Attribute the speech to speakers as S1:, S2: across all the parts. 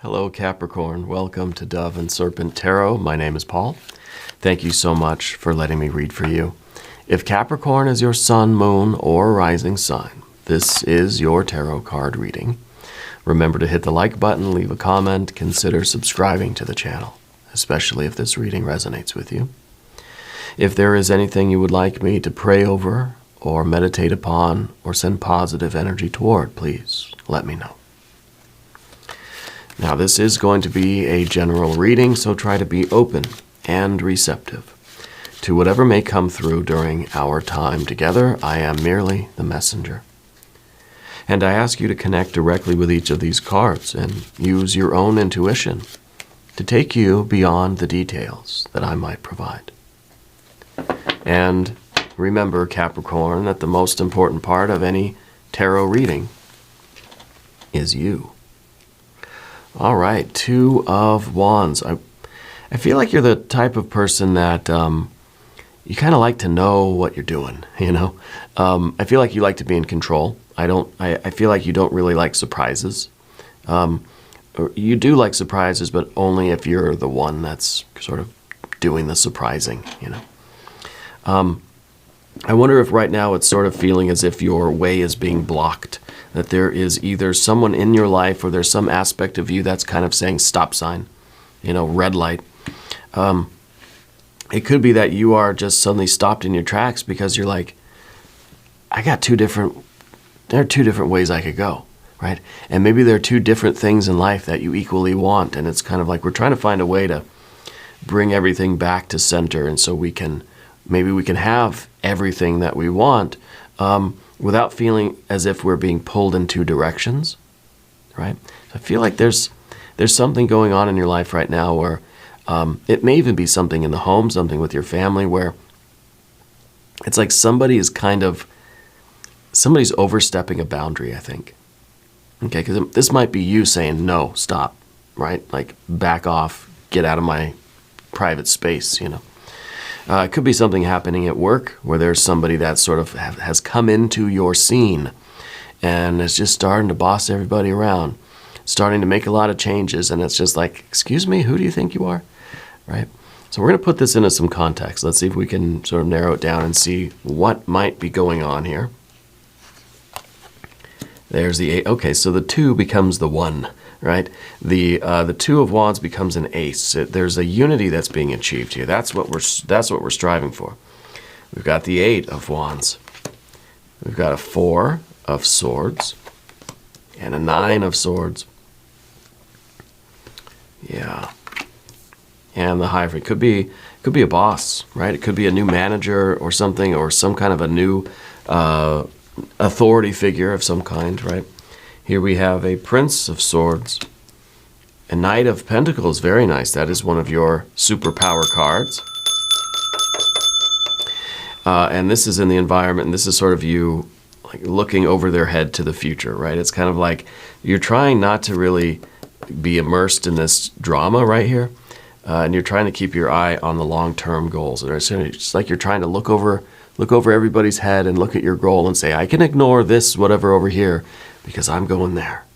S1: Hello Capricorn, welcome to Dove and Serpent Tarot. My name is Paul. Thank you so much for letting me read for you. If Capricorn is your sun, moon, or rising sign, this is your tarot card reading. Remember to hit the like button, leave a comment, consider subscribing to the channel, especially if this reading resonates with you. If there is anything you would like me to pray over or meditate upon or send positive energy toward, please let me know. Now, this is going to be a general reading, so try to be open and receptive to whatever may come through during our time together. I am merely the messenger. And I ask you to connect directly with each of these cards and use your own intuition to take you beyond the details that I might provide. And remember, Capricorn, that the most important part of any tarot reading is you. All right, Two of Wands. I feel like you're the type of person that you kind of like to know what you're doing, you know? I feel like you like to be in control. I feel like you don't really like surprises. Or you do like surprises, but only if you're the one that's sort of doing the surprising, you know? I wonder if right now it's sort of feeling as if your way is being blocked, that there is either someone in your life or there's some aspect of you that's kind of saying stop sign, you know, red light. It could be that you are just suddenly stopped in your tracks because you're like, there are two different ways I could go, right? And maybe there are two different things in life that you equally want, and it's kind of like we're trying to find a way to bring everything back to center, and so maybe we can have everything that we want without feeling as if we're being pulled in two directions, right? I feel like there's something going on in your life right now where it may even be something in the home, something with your family, where it's like somebody's overstepping a boundary, I think. Okay, because this might be you saying, no, stop, right? Like, back off, get out of my private space, you know? It could be something happening at work where there's somebody that sort of has come into your scene and is just starting to boss everybody around, starting to make a lot of changes, and it's just like, excuse me, who do you think you are? Right? So we're going to put this into some context. Let's see if we can sort of narrow it down and see what might be going on here. There's the 8. Okay, so the 2 becomes the 1, right? The 2 of Wands becomes an ace. There's a unity that's being achieved here. That's what we're striving for. We've got the 8 of Wands. We've got a 4 of Swords and a 9 of Swords. Yeah. And the hierophant could be a boss, right? It could be a new manager or something, or some kind of a new authority figure of some kind, right? Here we have a Prince of Swords, a Knight of Pentacles. Very nice. That is one of your superpower cards. And this is in the environment, and this is sort of you like looking over their head to the future, right? It's kind of like you're trying not to really be immersed in this drama right here. And you're trying to keep your eye on the long-term goals. And it's like you're trying to look over everybody's head and look at your goal and say, I can ignore this whatever over here because I'm going there,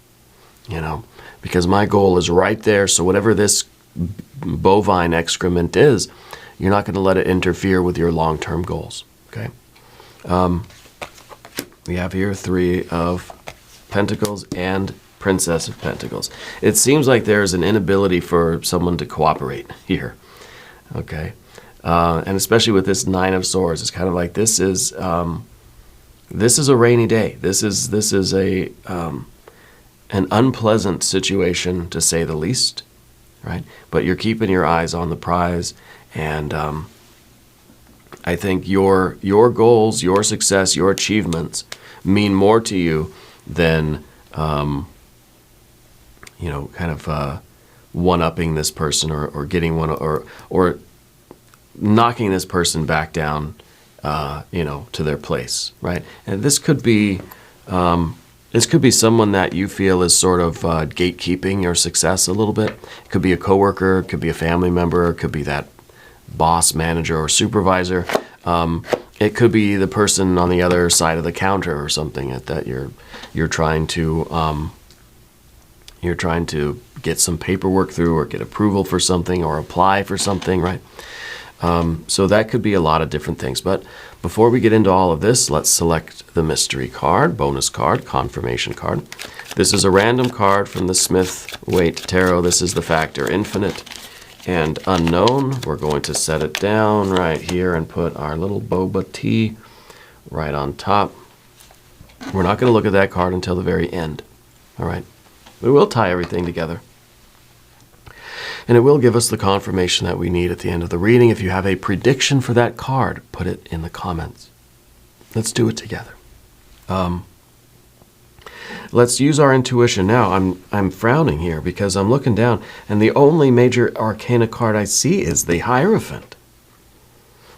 S1: you know, because my goal is right there. So whatever this bovine excrement is, you're not going to let it interfere with your long-term goals, okay? We have here 3 of Pentacles and Princess of Pentacles. It seems like there's an inability for someone to cooperate here, okay? And especially with this 9 of Swords, it's kind of like this is a rainy day. This is a an unpleasant situation, to say the least, right? But you're keeping your eyes on the prize, and I think your goals, your success, your achievements mean more to you than you know, kind of one-upping this person or getting one or knocking this person back down, you know, to their place, right? And this could be someone that you feel is sort of gatekeeping your success a little bit. It could be a coworker, it could be a family member, it could be that boss, manager, or supervisor. It could be the person on the other side of the counter or something that you're trying to You're trying to get some paperwork through or get approval for something or apply for something, right? So that could be a lot of different things. But before we get into all of this, let's select the mystery card, bonus card, confirmation card. This is a random card from the Smith-Waite Tarot. This is the factor infinite and unknown. We're going to set it down right here and put our little boba tea right on top. We're not going to look at that card until the very end. All right. We will tie everything together. And it will give us the confirmation that we need at the end of the reading. If you have a prediction for that card, put it in the comments. Let's do it together. Let's use our intuition now. I'm frowning here because I'm looking down, and the only major arcana card I see is the hierophant.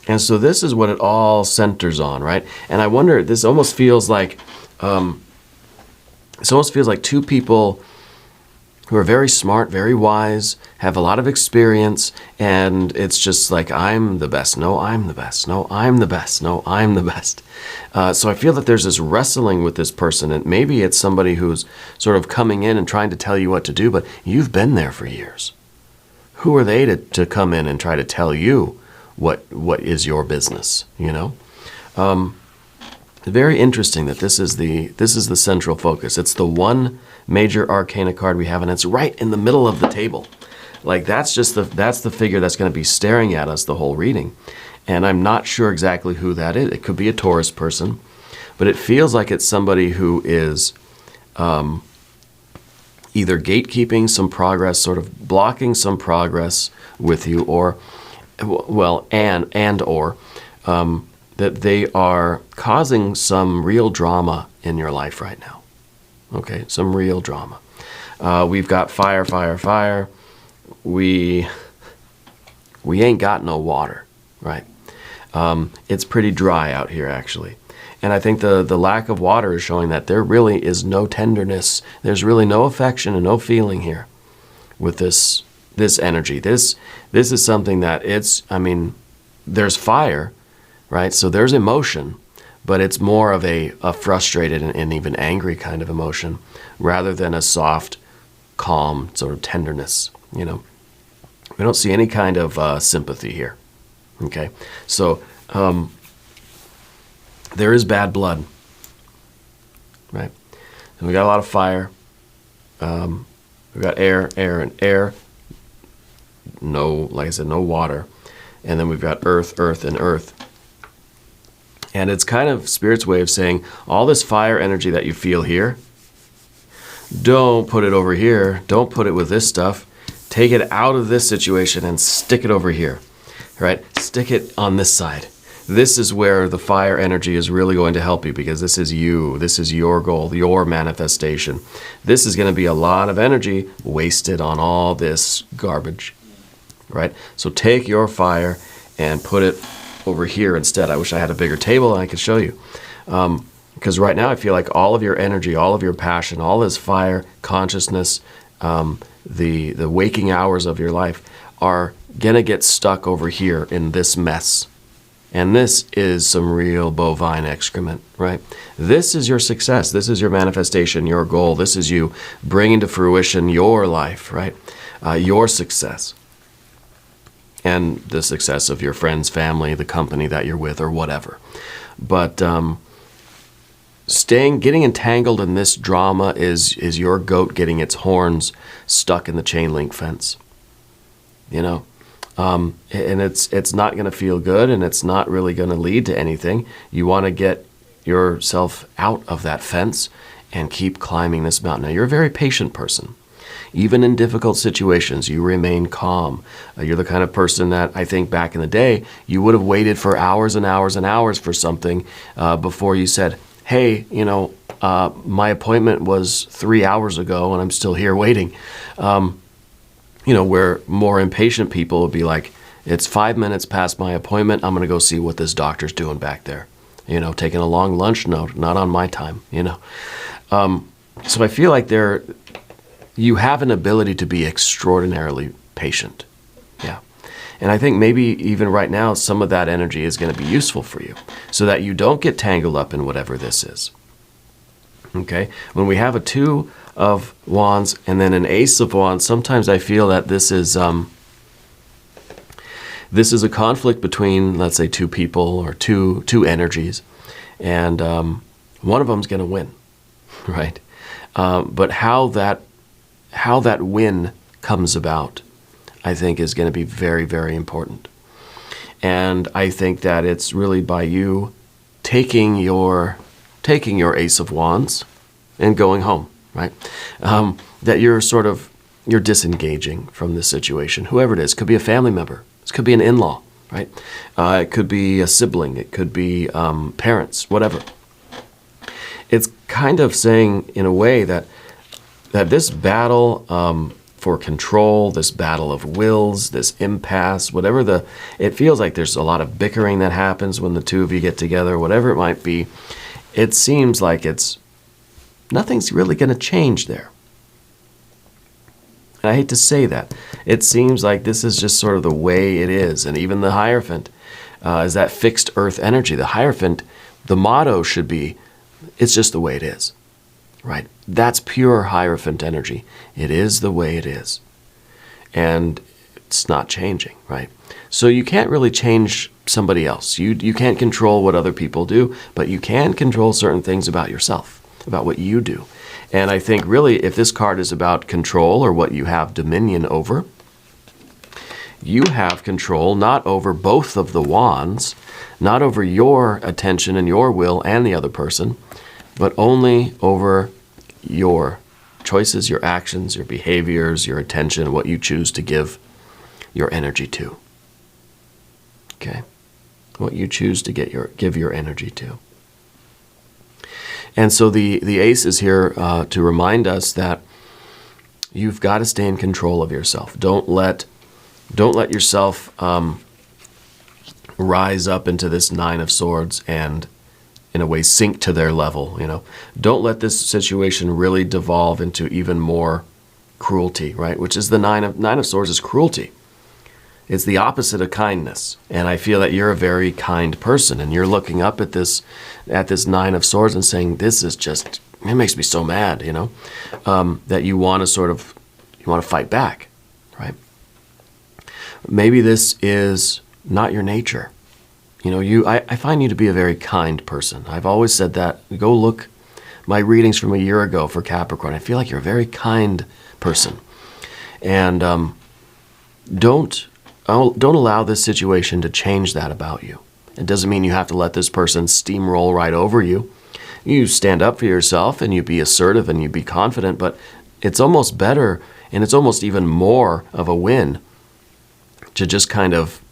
S1: And so this is what it all centers on, right? And I wonder, this almost feels like two people who are very smart, very wise, have a lot of experience, and it's just like, I'm the best. No, I'm the best. No, I'm the best. No, I'm the best. So I feel that there's this wrestling with this person, and maybe it's somebody who's sort of coming in and trying to tell you what to do, but you've been there for years. Who are they to come in and try to tell you what is your business, you know? Very interesting that this is the central focus. It's the one major arcana card we have, and it's right in the middle of the table. Like that's the figure that's going to be staring at us the whole reading. And I'm not sure exactly who that is. It could be a Taurus person, but it feels like it's somebody who is either gatekeeping some progress, sort of blocking some progress with you, or that they are causing some real drama in your life right now. Okay, some real drama. We've got fire, fire, fire. We ain't got no water, right? It's pretty dry out here, actually. And I think the lack of water is showing that there really is no tenderness. There's really no affection and no feeling here with this energy. This is something that there's fire, right? So there's emotion, but it's more of a frustrated and even angry kind of emotion rather than a soft, calm sort of tenderness, you know. We don't see any kind of sympathy here, okay? So there is bad blood, right? And we got a lot of fire. We got air, and air. No, like I said, no water. And then we've got earth, and earth. And it's kind of Spirit's way of saying, all this fire energy that you feel here, don't put it over here. Don't put it with this stuff. Take it out of this situation and stick it over here, right? Stick it on this side. This is where the fire energy is really going to help you, because this is you. This is your goal, your manifestation. This is going to be a lot of energy wasted on all this garbage, right? So take your fire and put it over here instead. I wish I had a bigger table and I could show you. Because right now I feel like all of your energy, all of your passion, all this fire, consciousness, the waking hours of your life are going to get stuck over here in this mess. And this is some real bovine excrement, right? This is your success. This is your manifestation, your goal. This is you bringing to fruition your life, right? Your success. And the success of your friends, family, the company that you're with, or whatever. But getting entangled in this drama is your goat getting its horns stuck in the chain link fence. You know, and it's not going to feel good, and it's not really going to lead to anything. You want to get yourself out of that fence and keep climbing this mountain. Now, you're a very patient person. Even in difficult situations, you remain calm. You're the kind of person that I think back in the day, you would have waited for hours and hours and hours for something before you said, hey, you know, my appointment was 3 hours ago and I'm still here waiting. You know, where more impatient people would be like, it's 5 minutes past my appointment. I'm going to go see what this doctor's doing back there. You know, taking a long lunch? No, not on my time, you know. So I feel like you have an ability to be extraordinarily patient. Yeah. And I think maybe even right now, some of that energy is going to be useful for you so that you don't get tangled up in whatever this is. Okay? When we have a Two of Wands and then an Ace of Wands, sometimes I feel that this is a conflict between, let's say, two people or two energies, and one of them's going to win, right? But how that win comes about, I think, is going to be very, very important. And I think that it's really by you taking your Ace of Wands and going home, right? That you're disengaging from this situation, whoever it is. Could be a family member. It could be an in-law, right? It could be a sibling. It could be parents, whatever. It's kind of saying, in a way, that this battle for control, this battle of wills, this impasse, whatever it feels like there's a lot of bickering that happens when the two of you get together, whatever it might be. It seems like nothing's really going to change there. And I hate to say that. It seems like this is just sort of the way it is. And even the hierophant is that fixed earth energy. The hierophant, the motto should be, it's just the way it is. Right? That's pure hierophant energy. It is the way it is. And it's not changing, right? So you can't really change somebody else. You can't control what other people do, but you can control certain things about yourself, about what you do. And I think really, if this card is about control or what you have dominion over, you have control not over both of the wands, not over your attention and your will and the other person, but only over your choices, your actions, your behaviors, your attention, what you choose to give your energy to. Okay? What you choose to give your energy to. And so the ace is here to remind us that you've got to stay in control of yourself. Don't let yourself rise up into this Nine of Swords and, in a way, sink to their level. Don't let this situation really devolve into even more cruelty, right? Which is the Nine of Swords is cruelty. It's the opposite of kindness. And I feel that you're a very kind person, and you're looking up at this Nine of Swords and saying, this is just, it makes me so mad, that you want to fight back, right? Maybe this is not your nature. I find you to be a very kind person. I've always said that. Go look my readings from a year ago for Capricorn. I feel like you're a very kind person. And don't allow this situation to change that about you. It doesn't mean you have to let this person steamroll right over you. You stand up for yourself and you be assertive and you be confident, but it's almost better, and it's almost even more of a win to just kind of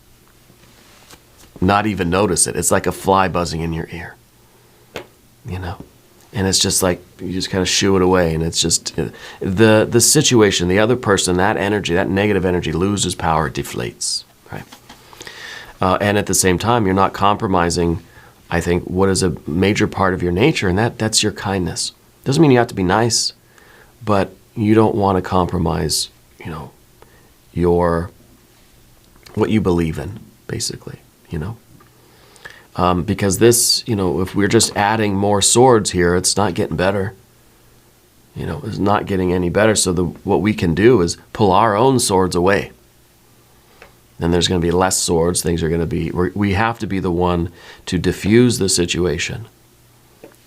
S1: not even notice it. It's like a fly buzzing in your ear, and it's just like you just kind of shoo it away, and it's just the situation, the other person, that energy, that negative energy loses power, deflates, right? And at the same time, you're not compromising, I think, what is a major part of your nature, and that's your kindness. Doesn't mean you have to be nice, but you don't want to compromise, what you believe in, basically. Because this, if we're just adding more swords here, it's not getting better. It's not getting any better. So what we can do is pull our own swords away. Then there's going to be less swords. Things are going to be, we have to be the one to diffuse the situation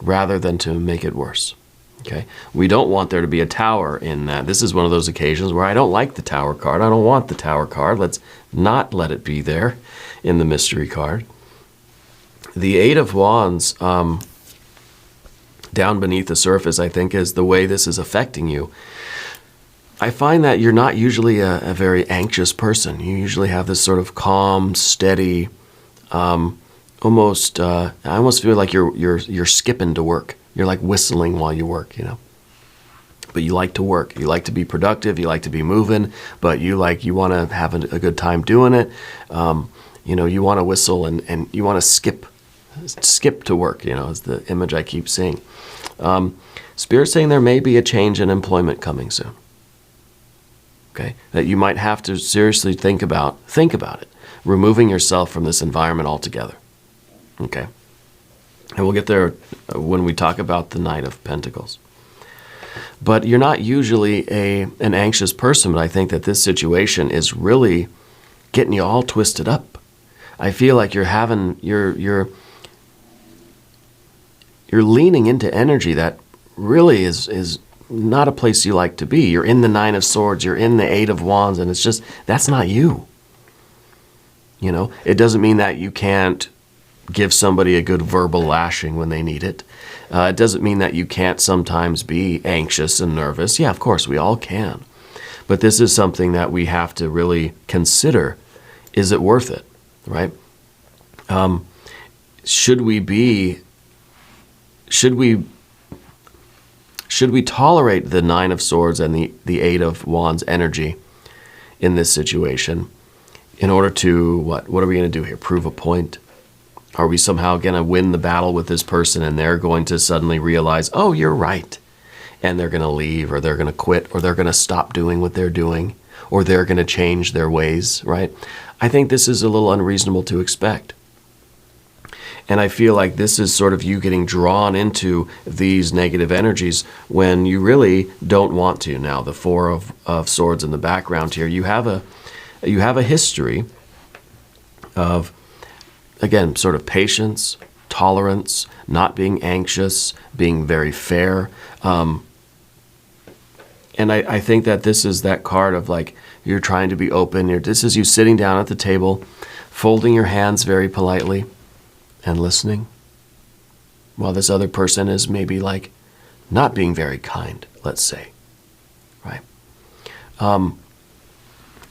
S1: rather than to make it worse. Okay? We don't want there to be a tower in that. This is one of those occasions where I don't like the tower card. I don't want the tower card. Let's not let it be there in the mystery card. The Eight of Wands, down beneath the surface, I think, is the way this is affecting you. I find that you're not usually a very anxious person. You usually have this sort of calm, steady, I almost feel like you're skipping to work. You're like whistling while you work, But you like to work. You like to be productive. You like to be moving. But you want to have a good time doing it. You want to whistle and you want to skip to work. Is the image I keep seeing. Spirit's saying there may be a change in employment coming soon. Okay, that you might have to seriously think about it, removing yourself from this environment altogether. Okay. And we'll get there when we talk about the Knight of Pentacles. But you're not usually an anxious person, but I think that this situation is really getting you all twisted up. I feel like you're leaning into energy that really is not a place you like to be. You're in the Nine of Swords, you're in the Eight of Wands, and it's just, that's not you. You know, it doesn't mean that you can't give somebody a good verbal lashing when they need it. It doesn't mean that you can't sometimes be anxious and nervous. Yeah, of course, we all can. But this is something that we have to really consider. Is it worth it, right? Should we tolerate the Nine of Swords and the Eight of Wands energy in this situation in order to, what are we going to do here? Prove a point? Are we somehow going to win the battle with this person and they're going to suddenly realize, oh, you're right, and they're going to leave, or they're going to quit, or they're going to stop doing what they're doing, or they're going to change their ways, right? I think this is a little unreasonable to expect. And I feel like this is sort of you getting drawn into these negative energies when you really don't want to. Now, the Four of Swords in the background here, you have a history of, again, sort of patience, tolerance, not being anxious, being very fair. And I think that this is that card of like, you're trying to be open. This is you sitting down at the table, folding your hands very politely and listening, while this other person is maybe like not being very kind, let's say, right?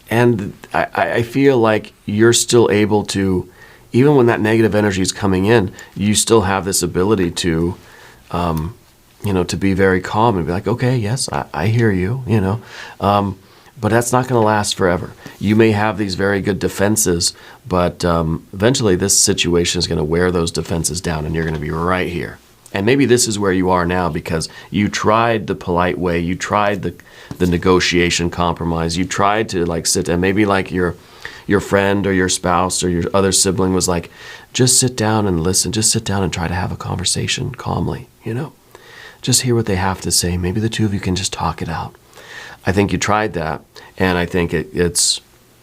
S1: And I feel like you're still able to, even when that negative energy is coming in, you still have this ability to, to be very calm and be like, okay, yes, I hear you, but that's not going to last forever. You may have these very good defenses, but eventually this situation is going to wear those defenses down and you're going to be right here. And maybe this is where you are now because you tried the polite way, you tried the negotiation compromise, you tried to like sit, and maybe like your friend or your spouse or your other sibling was like, just sit down and listen, just sit down and try to have a conversation calmly, just hear what they have to say. Maybe the two of you can just talk it out. I think you tried that, and I think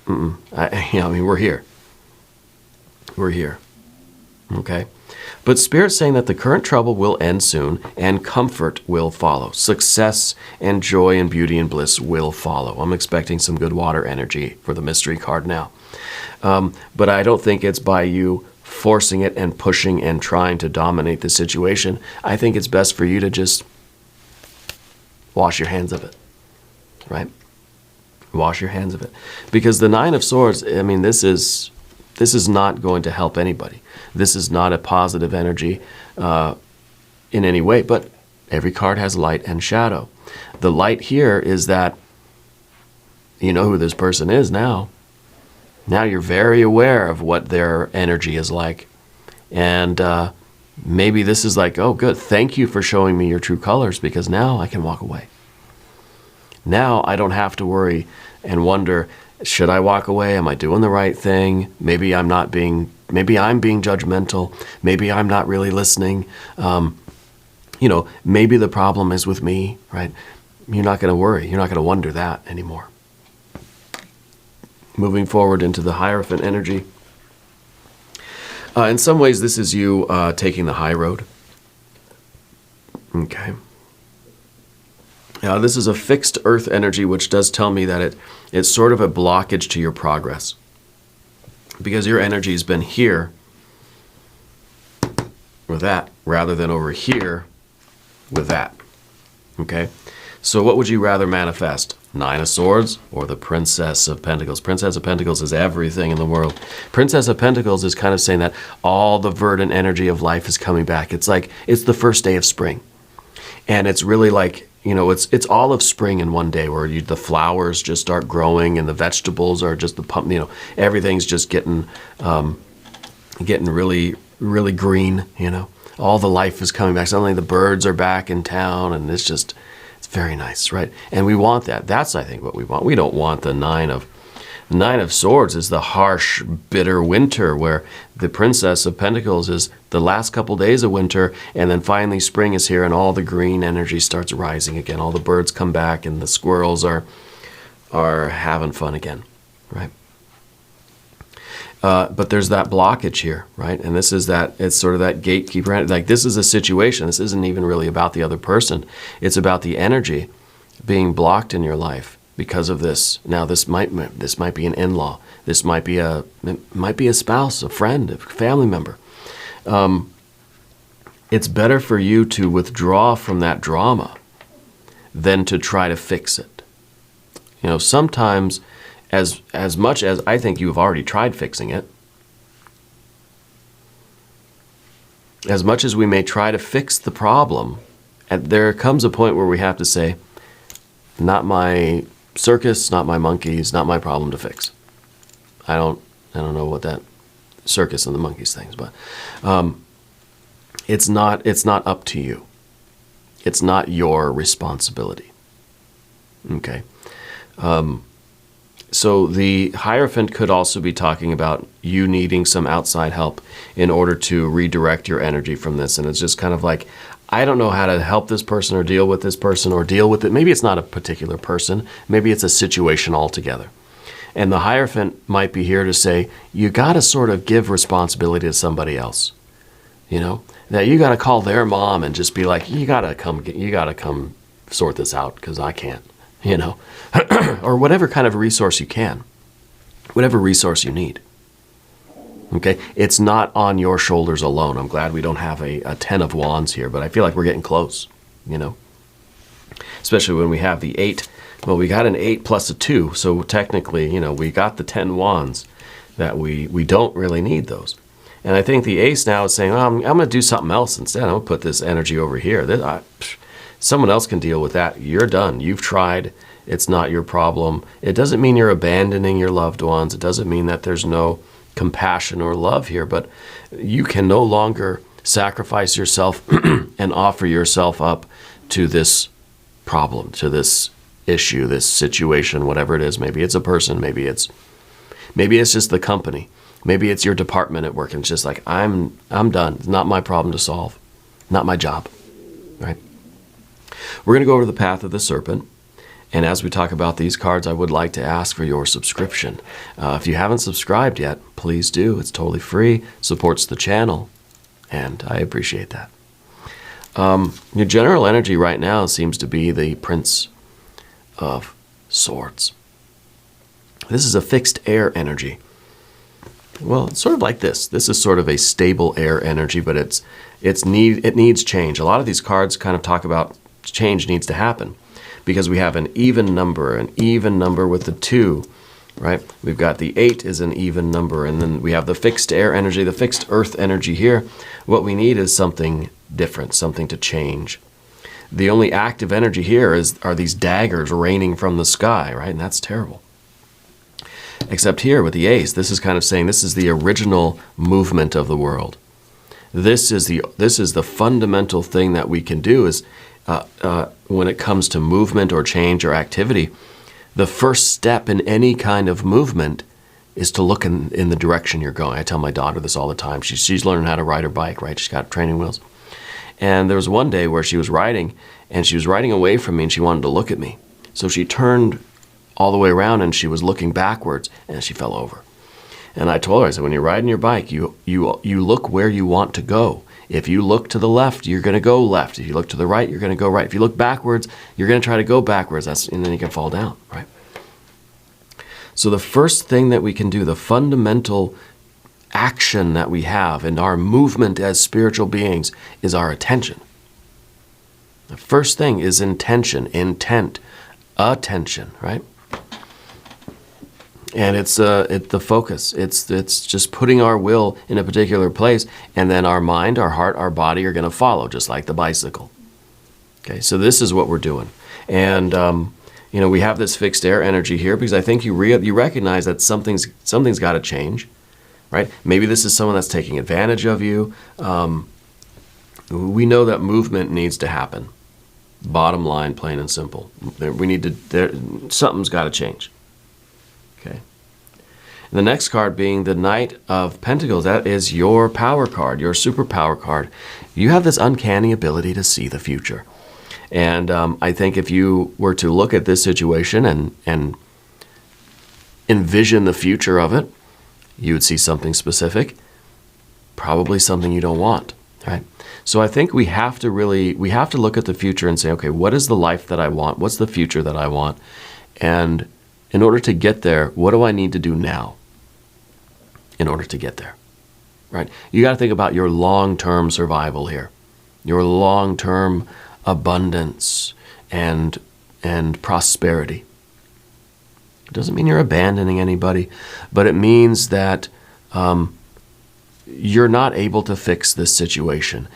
S1: we're here. We're here, okay? But Spirit's saying that the current trouble will end soon, and comfort will follow. Success and joy and beauty and bliss will follow. I'm expecting some good water energy for the mystery card now. But I don't think it's by you forcing it and pushing and trying to dominate the situation. I think it's best for you to just wash your hands of it. Right? Wash your hands of it. Because the Nine of Swords, I mean, this is not going to help anybody. This is not a positive energy in any way, but every card has light and shadow. The light here is that you know who this person is now. Now you're very aware of what their energy is like. And maybe this is like, oh, good, thank you for showing me your true colors, because now I can walk away. Now I don't have to worry and wonder, should I walk away? Am I doing the right thing? Maybe I'm being judgmental. Maybe I'm not really listening. Maybe the problem is with me, right? You're not going to worry. You're not going to wonder that anymore. Moving forward into the Hierophant energy. In some ways, this is you taking the high road. Okay. This is a fixed earth energy, which does tell me that it's sort of a blockage to your progress. Because your energy has been here with that, rather than over here with that. Okay? So what would you rather manifest? Nine of Swords or the Princess of Pentacles? Princess of Pentacles is everything in the world. Princess of Pentacles is kind of saying that all the verdant energy of life is coming back. It's like, it's the first day of spring. And it's really like, it's all of spring in one day, where the flowers just start growing and the vegetables are just the pump, everything's just getting really, really green, All the life is coming back. Suddenly the birds are back in town, and it's very nice, right? And we want that. That's, I think, what we want. We don't want the Nine of The Nine of Swords is the harsh, bitter winter, where the Princess of Pentacles is the last couple days of winter, and then finally spring is here and all the green energy starts rising again. All the birds come back and the squirrels are having fun again, right? But there's that blockage here, right? And this is that, it's sort of that gatekeeper. Like, this is a situation. This isn't even really about the other person. It's about the energy being blocked in your life because of this. Now, this might be an in-law. This might be a spouse, a friend, a family member. It's better for you to withdraw from that drama than to try to fix it. You know, sometimes, as much as I think you've already tried fixing it, as much as we may try to fix the problem, there comes a point where we have to say, not my circus, not my monkeys, not my problem to fix. I don't know what that circus and the monkeys things, but it's not up to you. It's not your responsibility. Okay. So the Hierophant could also be talking about you needing some outside help in order to redirect your energy from this. And it's just kind of like, I don't know how to help this person or deal with this person or deal with it. Maybe it's not a particular person. Maybe it's a situation altogether. And the Hierophant might be here to say, you got to sort of give responsibility to somebody else. You know, that you got to call their mom and just be like, you got to come sort this out because I can't. You know, or whatever kind of resource you can, whatever resource you need. Okay, it's not on your shoulders alone. I'm glad we don't have a 10 of Wands here, but I feel like we're getting close, you know, especially when we have the 8. Well, we got an 8 plus a 2, so technically, you know, we got the 10 Wands that we don't really need those. And I think the Ace now is saying, well, I'm going to do something else instead. I'm going to put this energy over here. Someone else can deal with that. You're done. You've tried. It's not your problem. It doesn't mean you're abandoning your loved ones. It doesn't mean that there's no compassion or love here, but you can no longer sacrifice yourself and offer yourself up to this problem, to this issue, this situation, whatever it is. Maybe it's a person. Maybe it's just the company. Maybe it's your department at work. And it's just like, I'm done. It's not my problem to solve. Not my job, right? We're going to go over to the path of the serpent. And as we talk about these cards, I would like to ask for your subscription. If you haven't subscribed yet, please do. It's totally free, supports the channel, and I appreciate that. Your general energy right now seems to be the Prince of Swords. This is a fixed air energy. Well, it's sort of like this. This is sort of a stable air energy, but it needs change. A lot of these cards kind of talk about change needs to happen because we have an even number with the 2, right? We've got the 8 is an even number, and then we have the fixed air energy, the fixed earth energy here. What we need is something different, something to change. The only active energy here are these daggers raining from the sky, right? And that's terrible. Except here with the Ace, this is kind of saying this is the original movement of the world. This is the fundamental thing that we can do is when it comes to movement or change or activity, the first step in any kind of movement is to look in the direction you're going. I tell my daughter this all the time. She's learning how to ride her bike, right? She's got training wheels. And there was one day where she was riding, and she was riding away from me, and she wanted to look at me. So she turned all the way around, and she was looking backwards, and she fell over. And I told her, I said, when you're riding your bike, you look where you want to go. If you look to the left, you're going to go left. If you look to the right, you're going to go right. If you look backwards, you're going to try to go backwards, and then you can fall down, right? So the first thing that we can do, the fundamental action that we have in our movement as spiritual beings is our attention. The first thing is intention, intent, attention, right? And it's the focus. It's just putting our will in a particular place, and then our mind, our heart, our body are going to follow, just like the bicycle. Okay, so this is what we're doing. And we have this fixed air energy here because I think you recognize that something's got to change, right? Maybe this is someone that's taking advantage of you. We know that movement needs to happen. Bottom line, plain and simple. Something's got to change. Okay. The next card being the Knight of Pentacles. That is your power card, your superpower card. You have this uncanny ability to see the future. And I think if you were to look at this situation and envision the future of it, you would see something specific, probably something you don't want, right? So I think we have to look at the future and say, okay, what is the life that I want? What's the future that I want? And in order to get there, what do I need to do now in order to get there, right? You got to think about your long-term survival here, your long-term abundance and prosperity. It doesn't mean you're abandoning anybody, but it means that you're not able to fix this situation.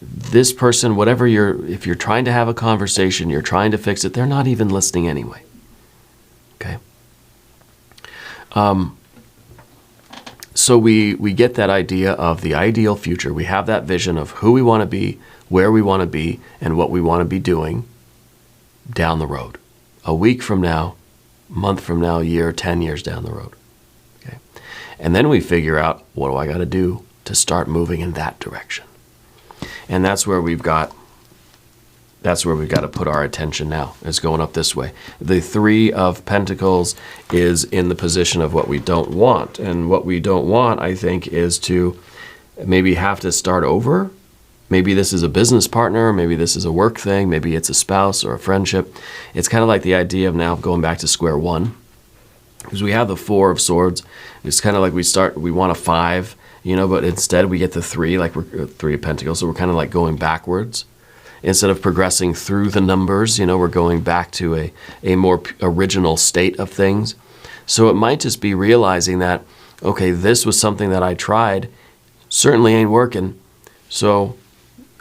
S1: This person, if you're trying to have a conversation, you're trying to fix it, they're not even listening anyway. Okay. So we get that idea of the ideal future. We have that vision of who we want to be, where we want to be, and what we want to be doing down the road. A week from now, a month from now, a year, 10 years down the road. Okay. And then we figure out, what do I got to do to start moving in that direction? And that's where we've got to put our attention now. It's going up this way. The Three of Pentacles is in the position of what we don't want. And what we don't want, I think, is to maybe have to start over. Maybe this is a business partner. Maybe this is a work thing. Maybe it's a spouse or a friendship. It's kind of like the idea of now going back to square one. Because we have the Four of Swords. It's kind of like we want a 5, but instead we get the 3, like we're Three of Pentacles. So we're kind of like going backwards. Instead of progressing through the numbers, we're going back to a more original state of things. So it might just be realizing that, okay, this was something that I tried, certainly ain't working. So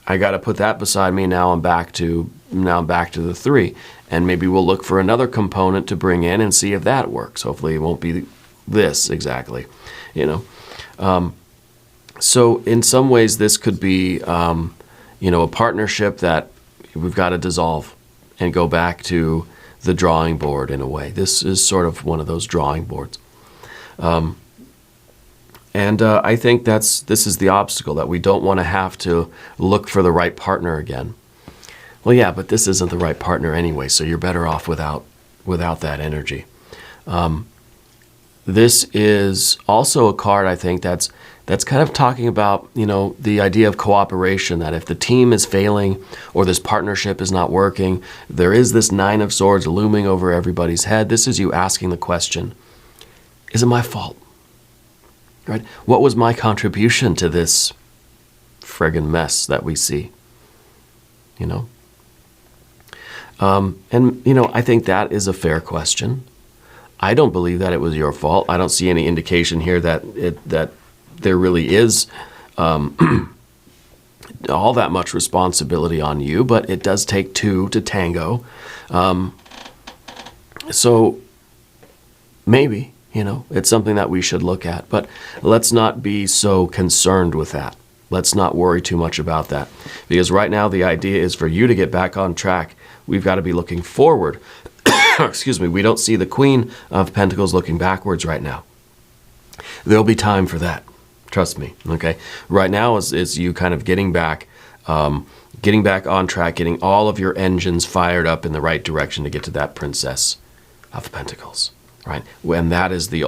S1: I got to put that beside me. Now I'm back to the 3. And maybe we'll look for another component to bring in and see if that works. Hopefully it won't be this exactly, So in some ways this could be, a partnership that we've got to dissolve and go back to the drawing board in a way. This is sort of one of those drawing boards. I think this is the obstacle, that we don't want to have to look for the right partner again. Well, yeah, but this isn't the right partner anyway, so you're better off without that energy. This is also a card, I think, that's kind of talking about, the idea of cooperation, that if the team is failing or this partnership is not working, there is this 9 of Swords looming over everybody's head. This is you asking the question, is it my fault? Right? What was my contribution to this friggin' mess that we see? I think that is a fair question. I don't believe that it was your fault. I don't see any indication here that there really is all that much responsibility on you, but it does take 2 to tango. So maybe, it's something that we should look at, but let's not be so concerned with that. Let's not worry too much about that, because right now the idea is for you to get back on track. We've got to be looking forward. Excuse me. We don't see the Queen of Pentacles looking backwards right now. There'll be time for that. Trust me. Okay. Right now is you kind of getting back on track, getting all of your engines fired up in the right direction to get to that Princess of Pentacles. Right. And that is the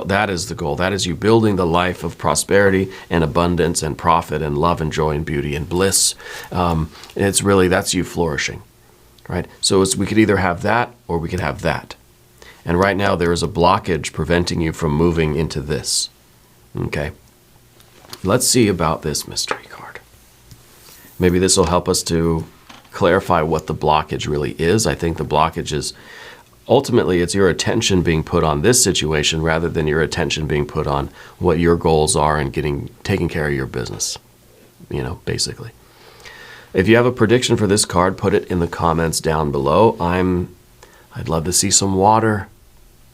S1: goal. That is you building the life of prosperity and abundance and profit and love and joy and beauty and bliss. That's you flourishing. Right? So we could either have that or we could have that. And right now there is a blockage preventing you from moving into this. Okay? Let's see about this mystery card. Maybe this will help us to clarify what the blockage really is. I think the blockage is, ultimately, it's your attention being put on this situation rather than your attention being put on what your goals are and taking care of your business, basically. If you have a prediction for this card, put it in the comments down below. I'd love to see some water,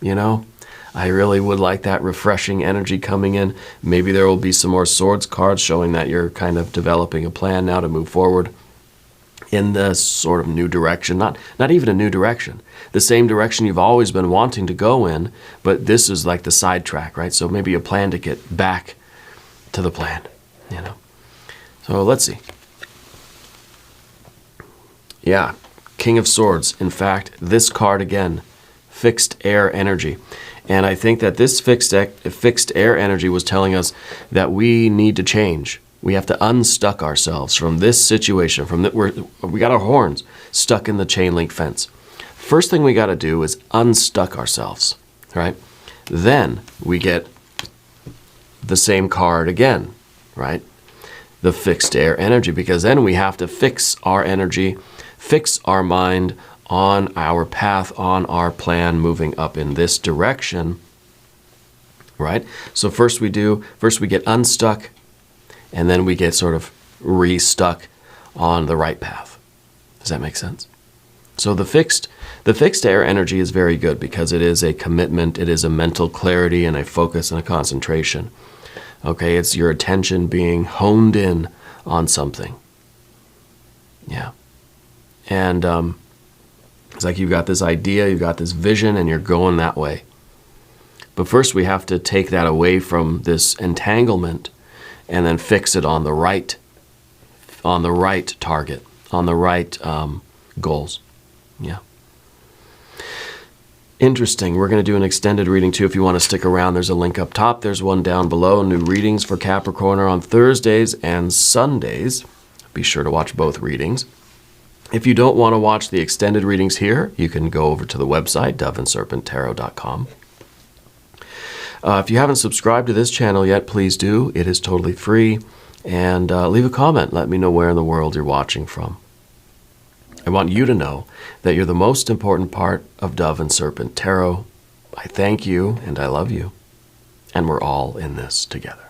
S1: I really would like that refreshing energy coming in. Maybe there will be some more Swords cards showing that you're kind of developing a plan now to move forward in this sort of new direction, not even a new direction, the same direction you've always been wanting to go in, but this is like the sidetrack, right? So maybe a plan to get back to the plan, you know. So let's see. Yeah, King of Swords. In fact, this card again, fixed air energy. And I think that this fixed air energy was telling us that we need to change. We have to unstuck ourselves from this situation, we got our horns stuck in the chain link fence. First thing we got to do is unstuck ourselves, right? Then we get the same card again, right? The fixed air energy, because then we have to fix our energy, fix our mind on our path, on our plan, moving up in this direction, right? So first we get unstuck, and then we get sort of restuck on the right path. Does that make sense? So the fixed air energy is very good because it is a commitment, it is a mental clarity and a focus and a concentration. Okay, it's your attention being honed in on something. Yeah. And it's like you've got this idea, you've got this vision, and you're going that way. But first we have to take that away from this entanglement and then fix it on the right target, on the right goals. Yeah. Interesting. We're going to do an extended reading too. If you want to stick around, there's a link up top. There's one down below. New readings for Capricorn are on Thursdays and Sundays. Be sure to watch both readings. If you don't want to watch the extended readings here, you can go over to the website, doveandserpenttarot.com. If you haven't subscribed to this channel yet, please do. It is totally free. And leave a comment. Let me know where in the world you're watching from. I want you to know that you're the most important part of Dove and Serpent Tarot. I thank you and I love you. And we're all in this together.